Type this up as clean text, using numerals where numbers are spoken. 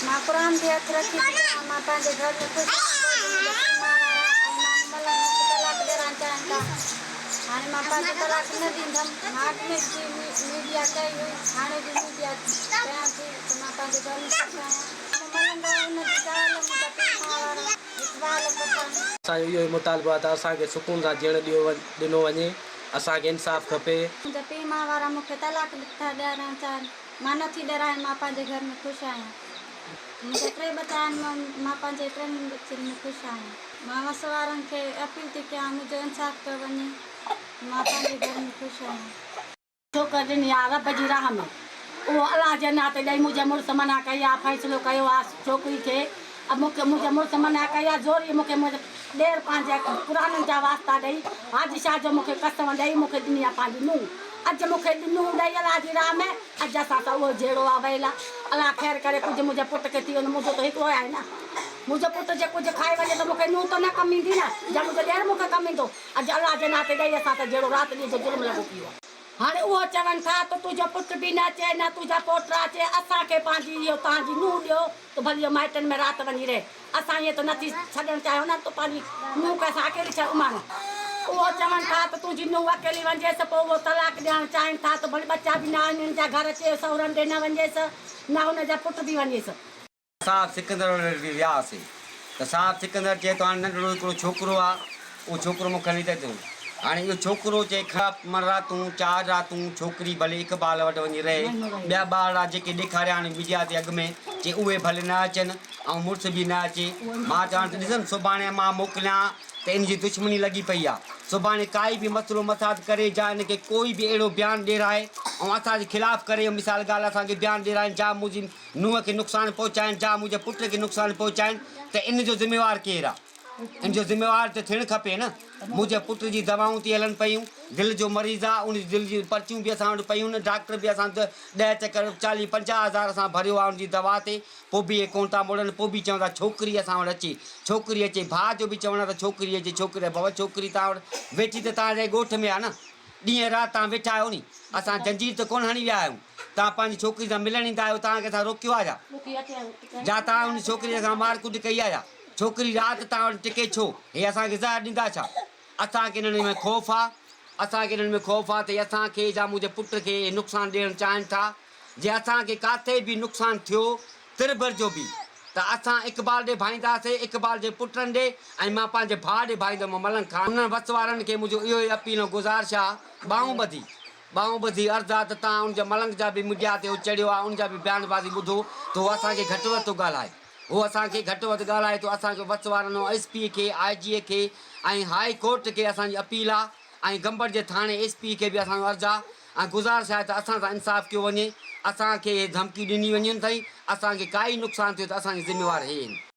मां कुरान थे हथ रखी मां पंहिंजे घर में ख़ुशि तलाक ॾियणु चाहिनि था। हाणे मां पंहिंजो तलाक न ॾींदमि। हाट में मीडिया कई हुई, हाणे बि मीडिया कयां थी त मां पंहिंजे घर में ख़ुशि आहियां। मलंग उनजी ज़ाल मुंहिंजा पीउ मां वारा इक़बाल पठान। असांजो इहो ई मुतालबो आहे त असांखे सुकून सां जीअण ॾिनो वञे। असांखे इंसाफ़ खपे। मुंहिंजा पीउ मां वारा मूंखे तलाक था ॾियारणु चाहिनि। मां नथी ॾियारायां, मां पंहिंजे घर में ख़ुशि आहियां। मुंहिंजा 3 बचा आहिनि, मां पंहिंजे 3 बचनि में ख़ुशि आहियां। मां वस वारनि खे अपील थी कयां, मुंहिंजो इंसाफ़ कयो वञे। मां पंहिंजे घर में ख़ुशि आहियां। छोकिरी ॾिनी आहे रब जी राह में, उहो अलाह जे नाते ॾेई मुंहिंजे मुड़ुस मना कई आहे, फ़ैसिलो कयो आहे छोकिरी खे। मूंखे मुंहिंजे मुड़ुस मना कई आहे, ज़ोरी मूंखे मुंहिंजे ॾेर पंहिंजे क़ुरान जा वास्ता ॾेई, हाजी शाह जो मूंखे कसम ॾेई मूंखे ॾिनी आहे पंहिंजी नूंहुं। अॼु मूंखे नूंहुं ॾेई अलाह जी राह में, अॼु असां त उहो जहिड़ो आहे वहिला। अलाह ख़ैरु करे, कुझु मुंहिंजे पुट खे थी वञे। मुंहिंजो त हिकिड़ो आहे न, मुंहिंजो पुटु जे कुझु खाई वञे त मूंखे नूंहुं त न कमु ईंदी न, या मुंहिंजो ॾेर मूंखे कमु ईंदो। अॼु अलाह जे नाते ॾेई असां त जहिड़ो राति ॾींहुं जो ज़ुल्म लॻो पियो आहे। हाणे उहो चवनि था त तुंहिंजो पुटु बि न अचे, न तुंहिंजा पोटा अचे, असांखे पंहिंजी इहो तव्हांजी नूंहुं ॾियो त भली इहो माइटनि में राति वञी रहे। असां ईअं त नथी छॾणु चाहियूं न, तूं पंहिंजी नूंहुं खे असां अकेली छॾ उमारो। उहो चवनि था त तुंहिंजी नूंहुं अकेली वञेसि, पोइ उहो तलाक ॾियणु चाहिनि था त भली बच्चा बि न हिननि जा घर अचे, सहुरनि ॾे न वञेसि, न हुनजा पुट बि वञेसि। साहब सिकंदर वियासीं त साहब सिकंदर चए थो हाणे नंढिड़ो हिकिड़ो छोकिरो आहे, उहो छोकिरो मूंखे हली थो। हाणे इहो छोकिरो चए ख़राबु रातूं 4 रातूं छोकिरी भले इक़बाल वटि वञी रहे। ॿिया ॿार जेके ॾेखारिया हाणे मीडिया ते अॻु में चए उहे भले न अचनि ऐं मुड़ुस बि न अचे। मां चवां त ॾिसनि सुभाणे मां मोकिलियां त इन जी दुश्मनी लॻी पई आहे। सुभाणे काई बि मसइलो मसाद करे जा इनखे कोई बि अहिड़ो बयानु ॾियराए ऐं असांजे ख़िलाफ़ु करे, मिसाल ॻाल्हि असांखे बयानु ॾियराइनि, जा मुंहिंजी नूंहं खे नुक़सानु पहुचाइनि, जा मुंहिंजे पुट खे नुक़सानु पहुचाइनि, त इन जो ज़िम्मेवारु केरु आहे? इन जो ज़िम्मेवारु त थियणु खपे न। मुंहिंजे पुट जी दवाऊं थी हलनि पियूं, दिलि जो मरीज़ आहे, उन दिलि जी पर्चियूं बि असां वटि पियूं न। डॉक्टर बि असां 10 चकर 40-50 हज़ार असां भरियो आहे उनजी दवा ते, पोइ बि इहे कोन था मुड़नि। पोइ बि चवंदा छोकिरी असां वटि अचे, छोकिरी अचे। भाउ जो बि चवणु आहे त छोकिरी अचे, छोकिरी बाबा छोकिरी तव्हां वटि वेठी त तव्हांजे ॻोठ में आहे न, ॾींहं राति तव्हां वेठा आहियो नी। असां जंजीर त कोन हणी विया आहियूं। तव्हां पंहिंजी छोकिरी सां मिलणु ईंदा आहियो, तव्हांखे असां रोकियो आहे जा तव्हां उन छोकिरीअ सां मार कुट कई आहे? छोकिरी राति तव्हां वटि टिके छो? हे असांखे ज़हर ॾींदा छा? असांखे इन्हनि में ख़ौफ़ आहे, असांखे इन्हनि में ख़ौफ़ आहे त असांखे जा मुंहिंजे पुट खे नुक़सानु ॾियणु चाहिनि था। जे असांखे किथे बि नुक़सानु थियो तिरभर जो बि त असां इक़बाल ॾे भाईंदासीं, इक़बाल जे पुटनि ॾे, ऐं मां पंहिंजे भाउ ॾे भाईंदुमि मलंग ख़ान। उन्हनि वस वारनि खे मुंहिंजो इहो ई अपील ऐं गुज़ारिश आहे, ॿाहूं ॿधी अर्ज़ु आहे त तव्हां उनजा मलंग जा बि मीडिया ते चढ़ियो आहे, उनजा बि बयानबाज़ी ॿुधो त उहो असांखे घटि वधि थो ॻाल्हाए। उहो असांखे घटि वधि ॻाल्हाए थो। असांखे वस वारनि SP खे, IG खे ऐं हाई कोर्ट खे असांजी अपील आहे, ऐं गंबर जे थाणे SP खे बि असांजो अर्ज़ु आहे ऐं गुज़ारिश आहे त असां सां इंसाफ़ कयो वञे। असांखे धमकी ॾिनी वञनि अथई, असांखे काई नुक़सानु थियो त असांजी ज़िम्मेवार हे आहिनि।